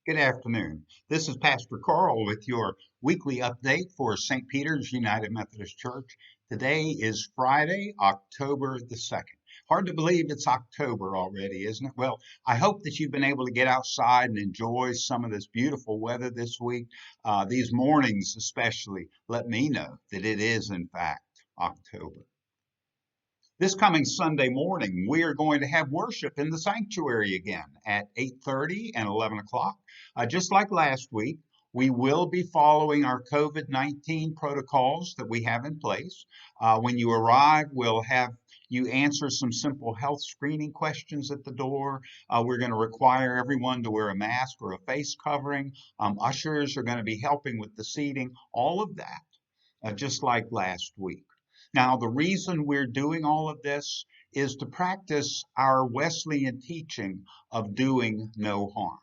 Good afternoon. This is Pastor Carl with your weekly update for St. Peter's United Methodist Church. Today is Friday, October the 2nd. Hard to believe it's October already, isn't it? Well, I hope that you've been able to get outside and enjoy some of this beautiful weather this week. These mornings especially let me know that it is, in fact, October. This coming Sunday morning, we are going to have worship in the sanctuary again at 8:30 and 11 o'clock. Just like last week, we will be following our COVID-19 protocols that we have in place. When you arrive, we'll have you answer some simple health screening questions at the door. We're going to require everyone to wear a mask or a face covering. Ushers are going to be helping with the seating, all of that, just like last week. Now, the reason we're doing all of this is to practice our Wesleyan teaching of doing no harm.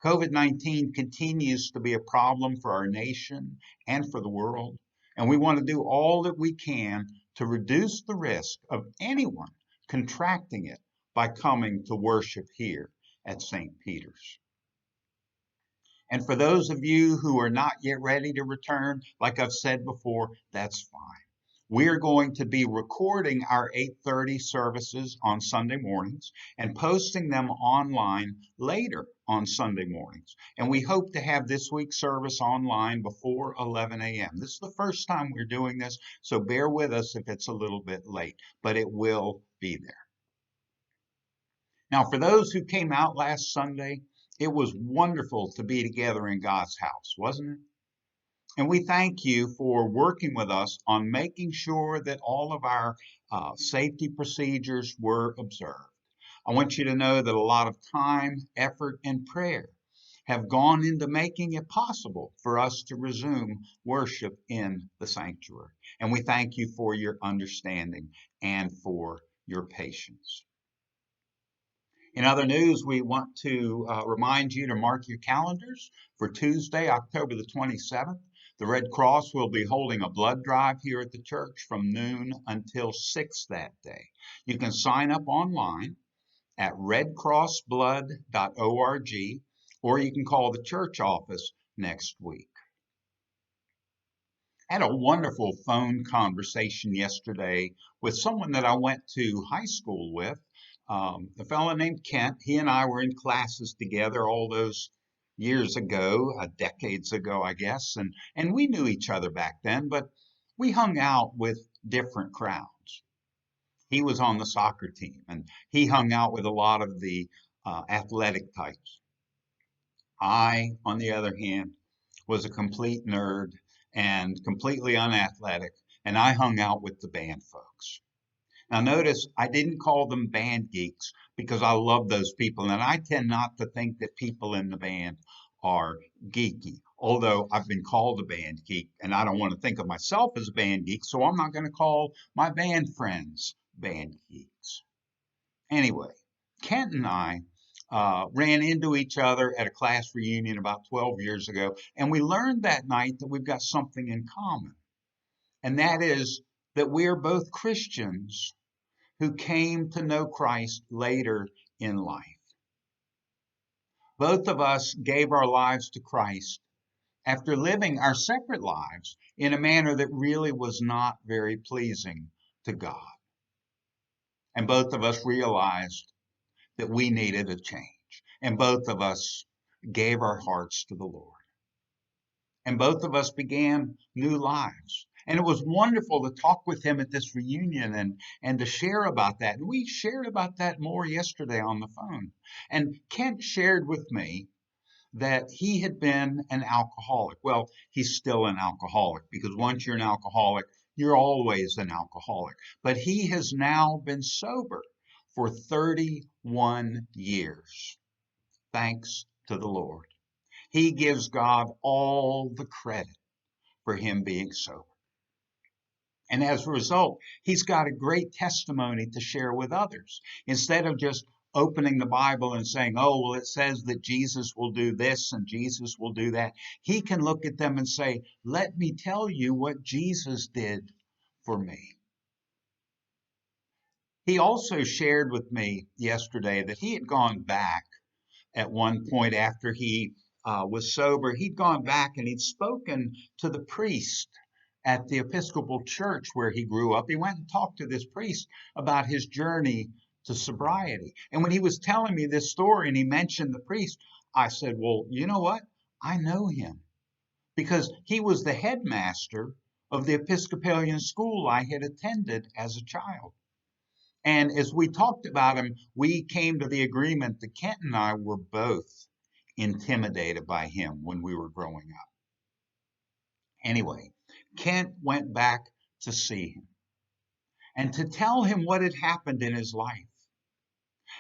COVID-19 continues to be a problem for our nation and for the world, and we want to do all that we can to reduce the risk of anyone contracting it by coming to worship here at St. Peter's. And for those of you who are not yet ready to return, like I've said before, that's fine. We're going to be recording our 8:30 services on Sunday mornings and posting them online later on Sunday mornings. And we hope to have this week's service online before 11 a.m. This is the first time we're doing this, so bear with us if it's a little bit late, but it will be there. Now, for those who came out last Sunday, it was wonderful to be together in God's house, wasn't it? And we thank you for working with us on making sure that all of our safety procedures were observed. I want you to know that a lot of time, effort, and prayer have gone into making it possible for us to resume worship in the sanctuary. And we thank you for your understanding and for your patience. In other news, we want to remind you to mark your calendars for Tuesday, October the 27th. The Red Cross will be holding a blood drive here at the church from noon until 6 that day. You can sign up online at redcrossblood.org, or you can call the church office next week. I had a wonderful phone conversation yesterday with someone that I went to high school with, a fellow named Kent. He and I were in classes together all those years ago, decades ago, I guess, and we knew each other back then, but we hung out with different crowds. He was on the soccer team, and he hung out with a lot of the athletic types. I, on the other hand, was a complete nerd and completely unathletic, and I hung out with the band folks. Now notice I didn't call them band geeks because I love those people, and I tend not to think that people in the band are geeky, although I've been called a band geek, and I don't want to think of myself as a band geek, so I'm not going to call my band friends band geeks. Anyway, Kent and I ran into each other at a class reunion about 12 years ago, and we learned that night that we've got something in common, and that is that we are both Christians who came to know Christ later in life. Both of us gave our lives to Christ after living our separate lives in a manner that really was not very pleasing to God. And both of us realized that we needed a change. And both of us gave our hearts to the Lord. And both of us began new lives. And it was wonderful to talk with him at this reunion and to share about that. And we shared about that more yesterday on the phone. And Kent shared with me that he had been an alcoholic. Well, he's still an alcoholic because once you're an alcoholic, you're always an alcoholic. But he has now been sober for 31 years, thanks to the Lord. He gives God all the credit for him being sober. And as a result, he's got a great testimony to share with others. Instead of just opening the Bible and saying, oh, well, it says that Jesus will do this and Jesus will do that, he can look at them and say, let me tell you what Jesus did for me. He also shared with me yesterday that he had gone back at one point after he was sober. He'd gone back and he'd spoken to the priest at the Episcopal church where he grew up. He went and talked to this priest about his journey to sobriety. And when he was telling me this story and he mentioned the priest, I said, well, you know what? I know him because he was the headmaster of the Episcopalian school I had attended as a child. And as we talked about him, we came to the agreement that Kent and I were both intimidated by him when we were growing up. Anyway, Kent went back to see him and to tell him what had happened in his life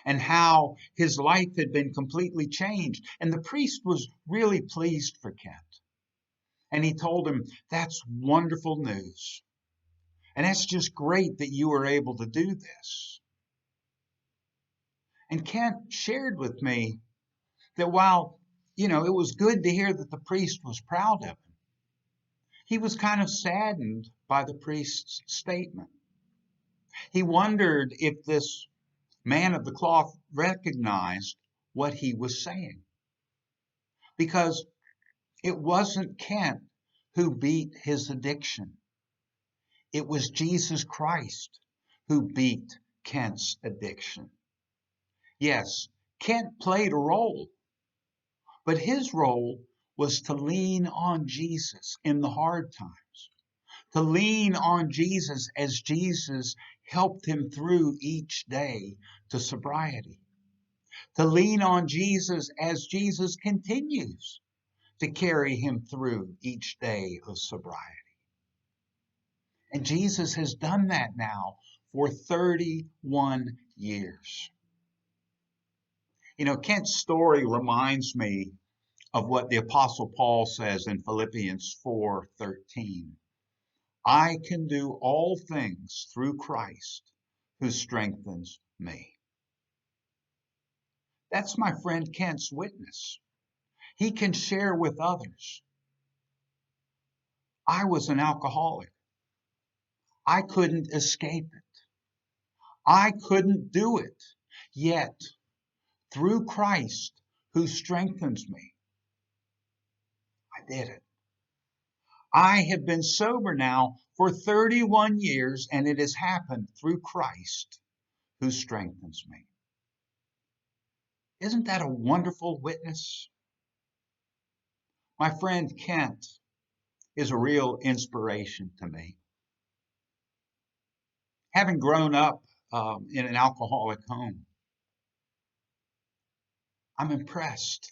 and how his life had been completely changed. And the priest was really pleased for Kent. And he told him, that's wonderful news. And that's just great that you were able to do this. And Kent shared with me that while, it was good to hear that the priest was proud of him, he was kind of saddened by the priest's statement. He wondered if this man of the cloth recognized what he was saying. Because it wasn't Kent who beat his addiction. It was Jesus Christ who beat Kent's addiction. Yes, Kent played a role, but his role was to lean on Jesus in the hard times, to lean on Jesus as Jesus helped him through each day to sobriety, to lean on Jesus as Jesus continues to carry him through each day of sobriety. And Jesus has done that now for 31 years. Kent's story reminds me of what the Apostle Paul says in Philippians 4:13. I can do all things through Christ who strengthens me. That's my friend Kent's witness. He can share with others. I was an alcoholic. I couldn't escape it. I couldn't do it. Yet, through Christ who strengthens me, I did it. I have been sober now for 31 years, and it has happened through Christ who strengthens me. Isn't that a wonderful witness? My friend Kent is a real inspiration to me. Having grown up in an alcoholic home, I'm impressed.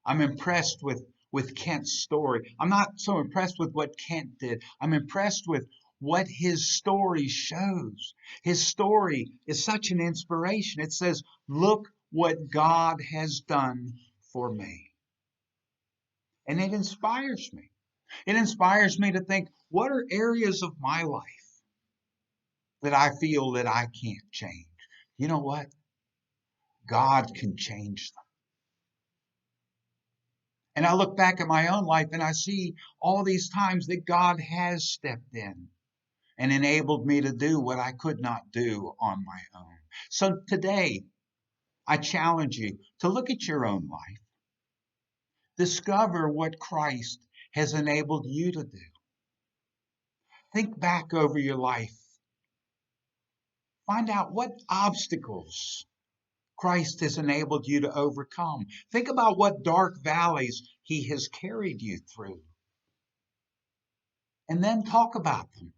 I'm impressed with Kent's story. I'm not so impressed with what Kent did. I'm impressed with what his story shows. His story is such an inspiration. It says, look what God has done for me. And it inspires me. It inspires me to think, what are areas of my life that I feel that I can't change? You know what? God can change them. And I look back at my own life and I see all these times that God has stepped in and enabled me to do what I could not do on my own. So today, I challenge you to look at your own life. Discover what Christ has enabled you to do. Think back over your life. Find out what obstacles Christ has enabled you to overcome. Think about what dark valleys he has carried you through. And then talk about them.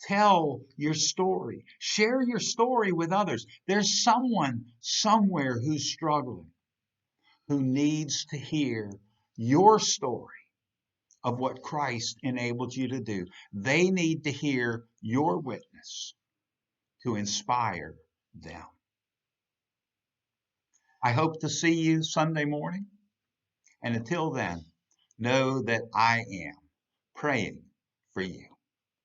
Tell your story. Share your story with others. There's someone somewhere who's struggling, who needs to hear your story of what Christ enabled you to do. They need to hear your witness to inspire them. I hope to see you Sunday morning. And until then, know that I am praying for you.